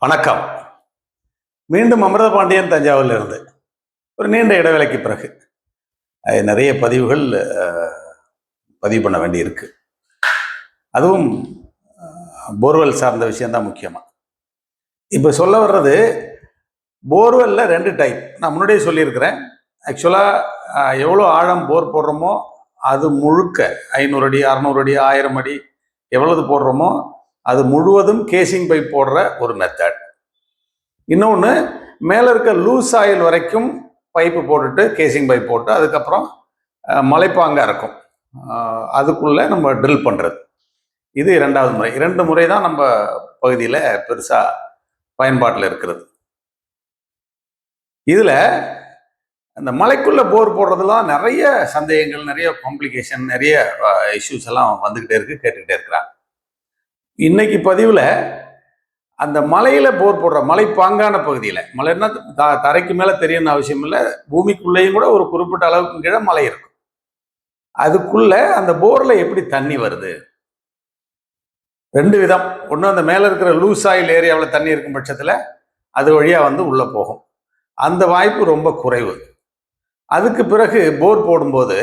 வணக்கம். மீண்டும் அமிர்த பாண்டியன் தஞ்சாவூரில் இருந்து ஒரு நீண்ட இடைவேளைக்கு பிறகு நிறைய பதிவுகள் பதிவு பண்ண வேண்டியிருக்கு. அதுவும் போர்வெல் சார்ந்த விஷயம்தான் முக்கியமாக. இப்போ சொல்ல வர்றது, போர்வெல்லில் 2 டைப். நான் முன்னாடியே சொல்லியிருக்கிறேன். ஆக்சுவலாக எவ்வளோ ஆழம் போர் போடுறோமோ அது முழுக்க 500 அடி 600 அடி 1000 அடி எவ்வளவு போடுறோமோ அது முழுவதும் கேசிங் பைப் போடுற ஒரு மெத்தட். இன்னொன்று, மேலே இருக்க லூஸ் ஆயில் வரைக்கும் பைப்பு போட்டுட்டு கேசிங் பைப் போட்டு அதுக்கப்புறம் மலைப்பாங்காக இருக்கும், அதுக்குள்ளே நம்ம ட்ரில் பண்ணுறது. இது 2வது முறை. 2 முறை தான் நம்ம பகுதியில் பெருசாக பயன்பாட்டில் இருக்கிறது. இதில் அந்த மலைக்குள்ளே போர் போடுறதுலாம் நிறைய சந்தேகங்கள், நிறைய காம்ப்ளிகேஷன், நிறைய இஷ்யூஸ் எல்லாம் வந்துக்கிட்டே இருக்குது, கேட்டுக்கிட்டே இருக்கிறாங்க. இன்னைக்கு பதிவில் அந்த மலையில் போர் போடுற மலைப்பாங்கான பகுதியில், மலைன்னா தரைக்கு மேலே தெரியணும்னு அவசியம் இல்லை, பூமிக்குள்ளேயும் கூட ஒரு குறிப்பிட்ட அளவுக்கு கீழே மலை இருக்கும். அதுக்குள்ள அந்த போரில் எப்படி தண்ணி வருது? 2 விதம். ஒன்று, அந்த மேலே இருக்கிற லூஸ் ஆயில் ஏரியாவில் தண்ணி இருக்கும் பட்சத்தில் அது வழியாக வந்து உள்ளே போகும். அந்த வாய்ப்பு ரொம்ப குறைவு. அதுக்கு பிறகு போர் போடும்போது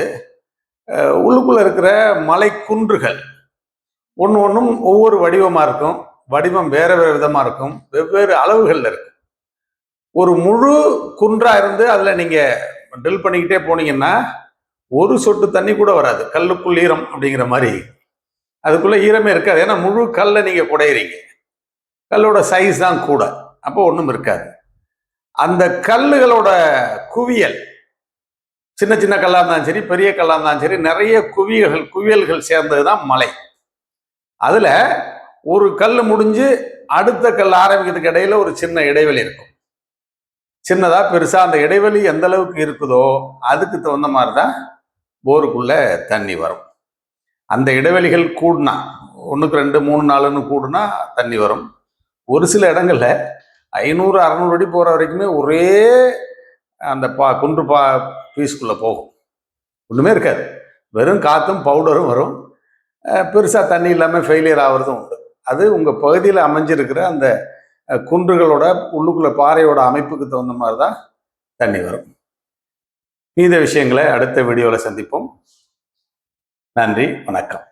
உள்ளுக்குள்ளே இருக்கிற மலை குன்றுகள் ஒன்றும் ஒவ்வொரு வடிவமாக இருக்கும். வடிவம் வேறு வேறு விதமாக இருக்கும், வெவ்வேறு அளவுகளில் இருக்கும். ஒரு முழு குன்றாக இருந்து அதில் நீங்கள் ட்ரில் பண்ணிக்கிட்டே போனீங்கன்னா ஒரு சொட்டு தண்ணி கூட வராது. கல்லுக்குள் ஈரம் அப்படிங்கிற மாதிரி அதுக்குள்ளே ஈரமே இருக்காது. ஏன்னா முழு கல்லை நீங்கள் குடையிறீங்க. கல்லோட சைஸ் தான் கூட, அப்போ ஒன்றும் இருக்காது. அந்த கல்லுகளோட குவியல், சின்ன சின்ன கல்லாக இருந்தாலும் சரி, பெரிய கல்லாக இருந்தாலும் சரி, நிறைய குவியல்கள் சேர்ந்தது தான் மலை. அதில் ஒரு கல் முடிஞ்சு அடுத்த கல் ஆரம்பிக்கிறதுக்கு இடையில ஒரு சின்ன இடைவெளி இருக்கும். சின்னதா பெருசா அந்த இடைவெளி எந்த அளவுக்கு இருக்குதோ அதுக்கு தகுந்த மாதிரி தான் போருக்குள்ள தண்ணி வரும். அந்த இடைவெளிகள் கூடுனா, 1க்கு 2 3 4ன்னு கூடுனா தண்ணி வரும். ஒரு சில இடங்கள்ல 500 600 அடி போற வரைக்குமே ஒரே அந்த குன்று பீஸ்குள்ள போகும், ஒண்ணுமே இருக்காது. வெறும் காத்தும் பவுடரும் வரும். பெருசா தண்ணி இல்லாமல் ஃபெயிலியர் ஆகிறதும் உண்டு. அது உங்கள் பகுதியில் அமைஞ்சிருக்கிற அந்த குன்றுகளோட உள்ளுக்குள்ள பாறையோட அமைப்புக்கு தகுந்த மாதிரி தான் தண்ணி வரும். மீத விஷயங்களை அடுத்த வீடியோவில் சந்திப்போம். நன்றி, வணக்கம்.